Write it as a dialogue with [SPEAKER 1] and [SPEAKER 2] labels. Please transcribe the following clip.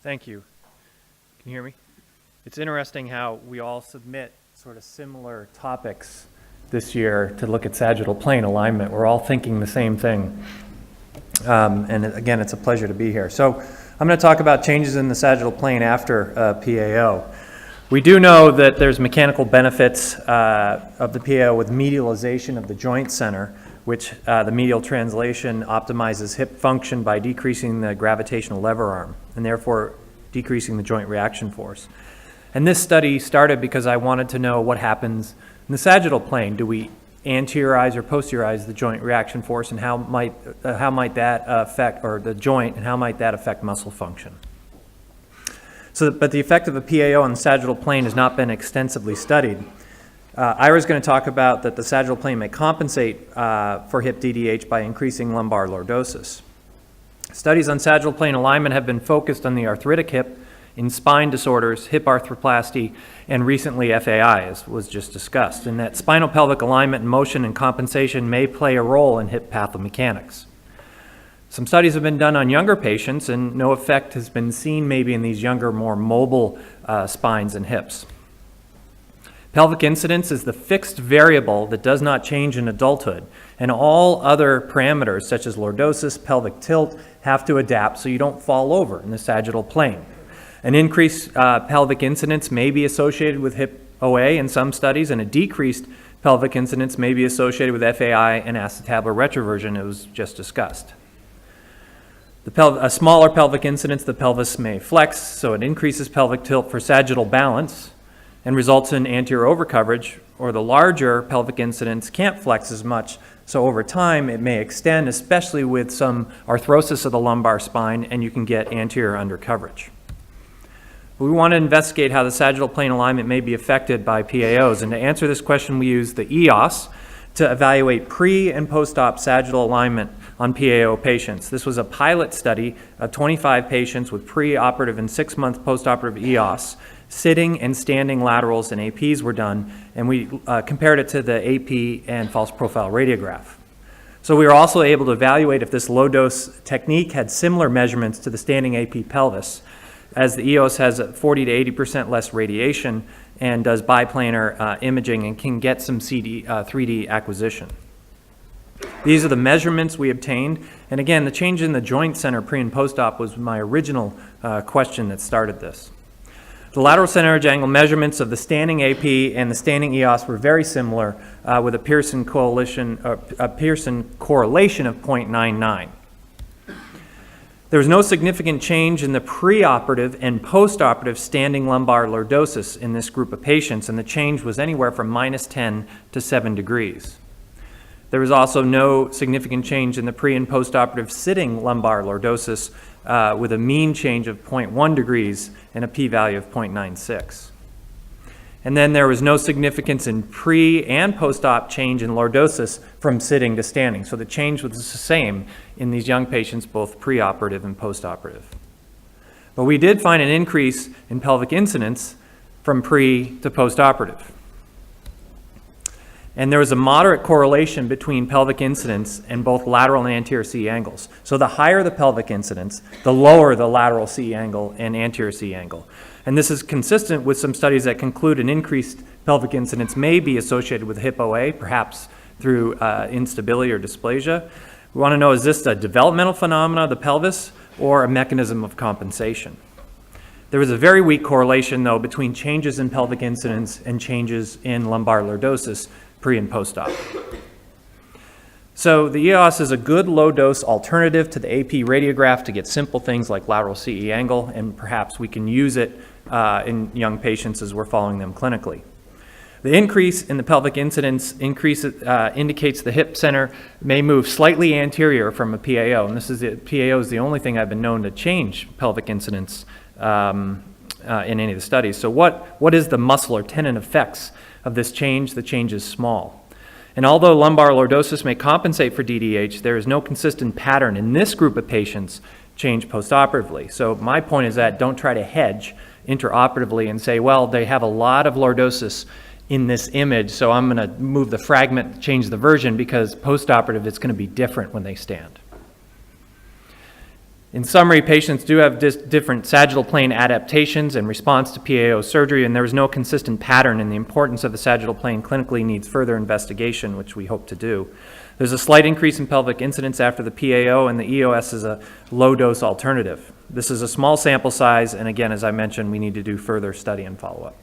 [SPEAKER 1] Thank you. Can you hear me? It's interesting how we all submit sort of similar topics this year to look at sagittal plane alignment. We're all thinking the same thing. And again, it's a pleasure to be here. So I'm going to talk about changes in the sagittal plane after PAO. We do know that there's mechanical benefits of the PAO with medialization of the joint center, which the medial translation optimizes hip function by decreasing the gravitational lever arm and therefore decreasing the joint reaction force. And this study started because I wanted to know what happens in the sagittal plane. Do we anteriorize or posteriorize the joint reaction force, and how might that affect, or the joint, and how might that affect muscle function? But the effect of a PAO on the sagittal plane has not been extensively studied. Ira's going to talk about that the sagittal plane may compensate for hip DDH by increasing lumbar lordosis. Studies on sagittal plane alignment have been focused on the arthritic hip, in spine disorders, hip arthroplasty, and recently FAI, as was just discussed, and that spinal pelvic alignment and motion and compensation may play a role in hip pathomechanics. Some studies have been done on younger patients, and no effect has been seen maybe in these younger, more mobile spines and hips. Pelvic incidence is the fixed variable that does not change in adulthood, and all other parameters, such as lordosis, pelvic tilt, have to adapt so you don't fall over in the sagittal plane. An increased pelvic incidence may be associated with hip OA in some studies, and a decreased pelvic incidence may be associated with FAI and acetabular retroversion, as was just discussed. A smaller pelvic incidence, the pelvis may flex, so it increases pelvic tilt for sagittal balance and results in anterior overcoverage, or the larger pelvic incidence can't flex as much, so over time it may extend, especially with some arthrosis of the lumbar spine, and you can get anterior undercoverage. We want to investigate how the sagittal plane alignment may be affected by PAOs, and to answer this question we use the EOS to evaluate pre- and post-op sagittal alignment on PAO patients. This was a pilot study of 25 patients with pre-operative and 6-month post-operative EOS. Sitting and standing laterals and APs were done, and we compared it to the AP and false profile radiograph. So we were also able to evaluate if this low-dose technique had similar measurements to the standing AP pelvis, as the EOS has 40 to 80% less radiation and does biplanar imaging and can get some 3D acquisition. These are the measurements we obtained, and again, the change in the joint center pre- and post-op was my original question that started this. The lateral center edge angle measurements of the standing AP and the standing EOS were very similar, with a Pearson correlation of 0.99. There was no significant change in the preoperative and postoperative standing lumbar lordosis in this group of patients, and the change was anywhere from -10 to 7 degrees. There was also no significant change in the pre- and postoperative sitting lumbar lordosis, with a mean change of 0.1 degrees and a p-value of 0.96. And then there was no significance in pre- and post-op change in lordosis from sitting to standing. So the change was the same in these young patients, both preoperative and postoperative. But we did find an increase in pelvic incidence from pre to postoperative. And there was a moderate correlation between pelvic incidence and both lateral and anterior CE angles. So the higher the pelvic incidence, the lower the lateral CE angle and anterior CE angle. And this is consistent with some studies that conclude an increased pelvic incidence may be associated with hip OA, perhaps through instability or dysplasia. We want to know, is this a developmental phenomena of the pelvis or a mechanism of compensation? There was a very weak correlation, though, between changes in pelvic incidence and changes in lumbar lordosis pre- and post-op. So the EOS is a good low-dose alternative to the AP radiograph to get simple things like lateral CE angle, and perhaps we can use it in young patients as we're following them clinically. The increase in the pelvic incidence indicates the hip center may move slightly anterior from a PAO, and PAO is the only thing I've been known to change pelvic incidence in any of the studies. So what is the muscle or tendon effects of this change? The change is small. And although lumbar lordosis may compensate for DDH, there is no consistent pattern in this group of patients change postoperatively. So my point is that don't try to hedge intraoperatively and say, well, they have a lot of lordosis in this image, so I'm going to move the fragment, change the version, because postoperative it's going to be different when they stand. In summary, patients do have different sagittal plane adaptations in response to PAO surgery, and there is no consistent pattern, and the importance of the sagittal plane clinically needs further investigation, which we hope to do. There's a slight increase in pelvic incidence after the PAO, and the EOS is a low-dose alternative. This is a small sample size, and again, as I mentioned, we need to do further study and follow-up.